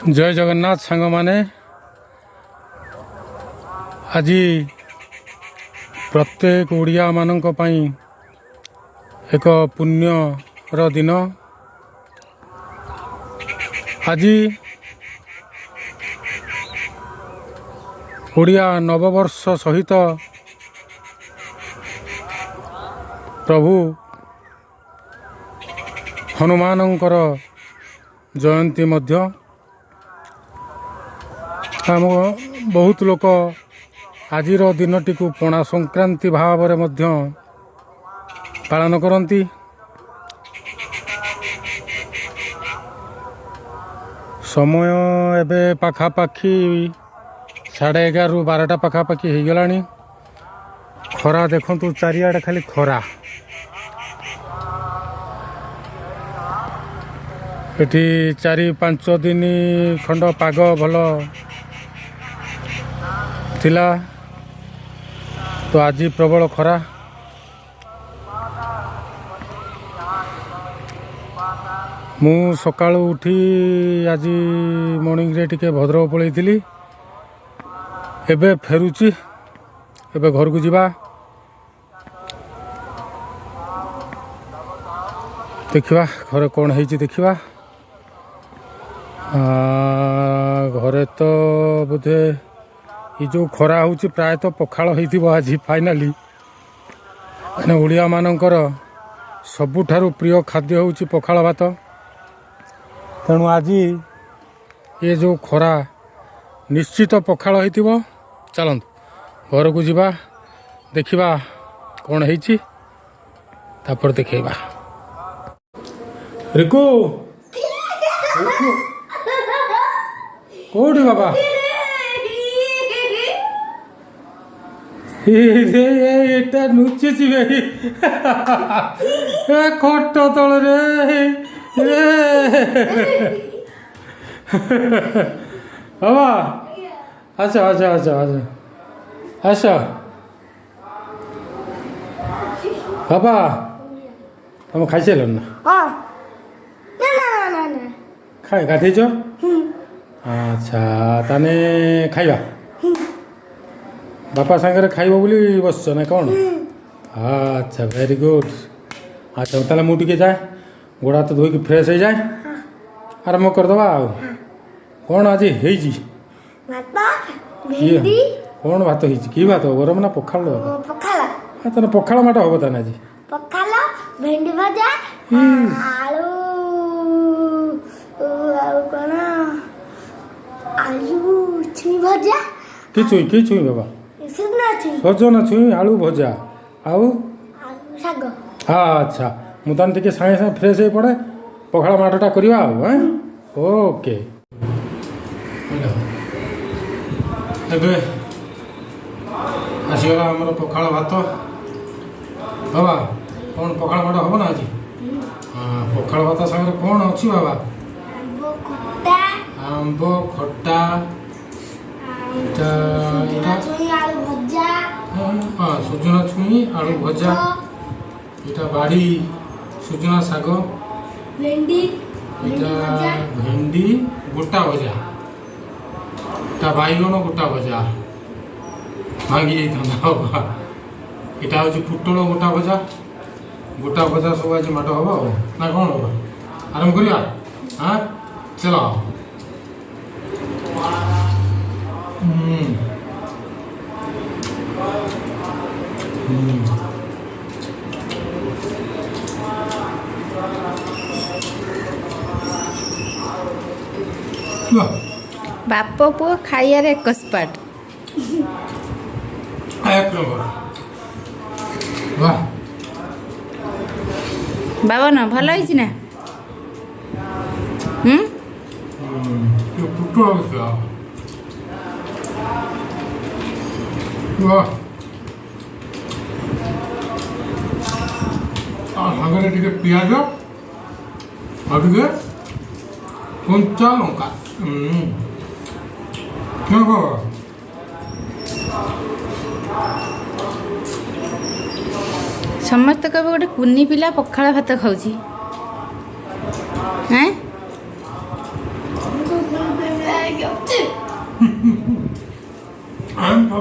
जय जगन्नाथ सांग माने आज प्रत्येक ओडिया मानक पई एक पुण्यर दिन। आज ओडिया नववर्ष सहित प्रभु हनुमानंकर जयंती मध्य आम बहुत लोक आज दिनटी को पणा संक्रांति भाव में पालन करती। समय एबे पाखापाखि 11:30 ରୁ 12ଟା पाखापाखि हो गलानी। खरा देखु चारिआडे खाली खरा। एटी 4-5 दिन खंड पाग भल थिला तो आज प्रबल खरा। मु सकाळु उठी आज मॉर्निंग रे टिके भद्रक पळैथिली। एबे फेरुची, एबे घर को जीवा। देखिवा घरे कौन है देखिवा। घरे तो बोधे ये जो खरा होची प्राय तो पखाल होइथिबो आज फाइनाली। माने ओडिया मानकर सबुठारु प्रिय खाद्य होची पखाल भात। तेणु आज ये जो खरा निश्चित पखाल होइथिबो। चलंतु घर को जीवा, देखिवा कौन है तापर देखेबा। रिकू कोठी बाबा एटा नुचिछि भाई खट तल रे बाबा। अच्छा अच्छा अच्छा अच्छा अच्छा बाबा तुम खाई सारे ना? खाए गाधेच? अच्छा ताने खाइबा बापा सांगे खाइब बोली बसछ ना कौन? अच्छा वेरी गुड। अच्छा ताले मु टिके जाए गोड़ा तो धोई फ्रेश हो जाए आरंभ करदबा। कौन आज हेजी कौन भात हेजी? कि भात गरम ना पखाल? पखाल ताने पखाल माटा हबो ताने आज। पखाल भेंडी भजा आलू आलू छुई भजा। कि छुई बाबा? सजना छुई आलू भजा आउ साग। अच्छा मुतान टिके सागे सागे फ्रेश हो पड़े पखाल माटटा करवा। ओके एबे आसीगला हमर पखाल भात। बाबा कौन पखाल भात हम ना आज? हाँ पखाल भात सागर कौन अच्छी बाबा? आंब खट्टा हाँ सुजना छुई आलू भजा इटा बाड़ी सुजना साग भेंडी भेंडी गोटा भजा इटा बैगन गोटा भजा भांगी बाबा। इटा हूँ पुटल गोटा भजा सब आज माट हम ना कौन बाबा? आरम्भ करिया। हाँ चलो बाप पुओ खाइबार एक स्पाट। बाबा ना भल होइछि ना? सागरे टिके पियाज और टिके कंचा लंका समस्त कब गोटे कुनी पिला पखाल भात खाऊची। हैं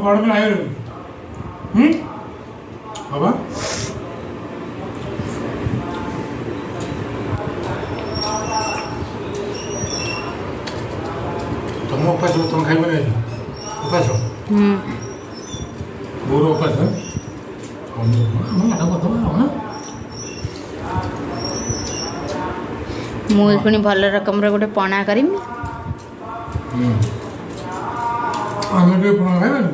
ବଡ଼ ପିଲା ହେଇଗଲୁ ବାବା ତମ ଉପାସ ତମେ ଖାଇବ ନାହିଁ ଉପାସ ବୋର ଉପାସ ମୁଁ ପୁଣି ଭଲ ରକମର ଗୋଟେ ପଣା କରିମି। ଆମେ ଟିକେ ପଣା ଖାଇବାନି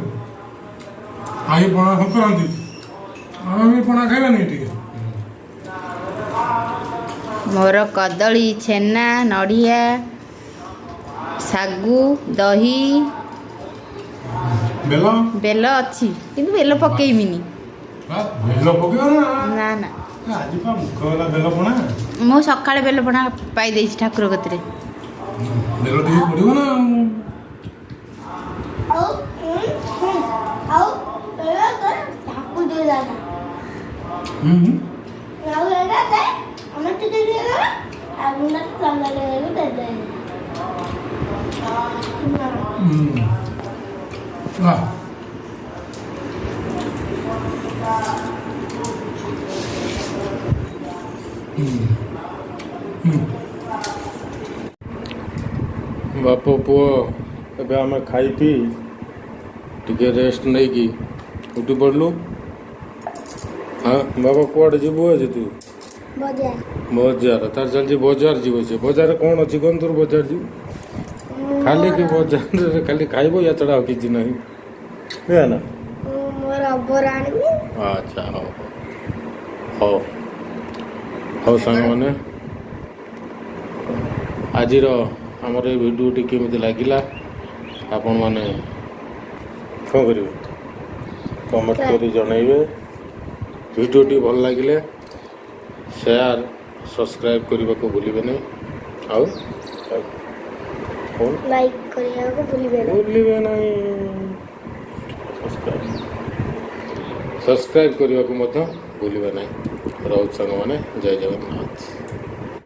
ଆଇ ପଣା ସଂକ୍ରାନ୍ତି ଆମେ ବି ପଣା ଖାଇବାନି ଟିକେ ମୋର କଦଳୀ ଛେନା ନଡ଼ିଆ ଶାଗୁ ଦହି ବେଲ ବେଲ ଅଛି କିନ୍ତୁ ବେଲ ପକେଇମିନି। ବେଲ ପକେଇବ ନା ନା ଆଜି ପା ମୁଖ ହେଲା ବେଲ ପଣା ମୁଁ ସକାଳେ ବେଲ ପଣା ପାଇ ଦେଇଛି ଠାକୁର କତିରେ। ବେଲ ଟିକେ ପଡ଼ିବ ନା ଆଉ ଠାକୁ দিয়ে দাদা ଆଉ ଏଇଟା ଆମେ ଟିକେ দিয়ে ଆଉ ମୁଣ୍ଡା ଥଣ୍ଡା ଲେগে ଦେବେ ବାପ ପୁଅ ଏବେ ଆମେ ଖାଇ ପିଇ ଟିକେ ରେଷ୍ଟ ନେଇକି ଉଠି ପଡ଼ିଲୁ। ହଁ ବାବା କୁଆଡ଼େ ଯିବୁ ଆଜି ତୁ ବଜାର ବଜାର ତାର ଚାଲିଛି ବଜାର ଯିବ ସେ ବଜାରରେ କ'ଣ ଅଛି କଣ ତୋର ବଜାର ଯିବୁ ଖାଲି କି ବଜାରରେ ଖାଲି ଖାଇବ ୟା ଛଡ଼ା ଆଉ କିଛି ନାହିଁ ଏଇଆ ନା ମୋର ରବର ଆଣିବି ଆଚ୍ଛା ହଉ ହଉ ହଉ ସାଙ୍ଗମାନେ ଆଜିର ଆମର ଏ ଭିଡ଼ିଓଟି କେମିତି ଲାଗିଲା ଆପଣମାନେ କ'ଣ କରିବେ କମେଣ୍ଟ କରି ଜଣାଇବେ। ଭିଡ଼ିଓଟି ଭଲ ଲାଗିଲେ ସେୟାର ସବସ୍କ୍ରାଇବ୍ କରିବାକୁ ଭୁଲିବେନି ଆଉ ଲାଇକ୍ କରିବାକୁ ଭୁଲିବେ ନାହିଁ ସବସ୍କ୍ରାଇବ୍ କରିବାକୁ ମଧ୍ୟ ଭୁଲିବେ ନାହିଁ। ରହୁଛି ସାଙ୍ଗମାନେ ଜୟ ଜଗନ୍ନାଥ।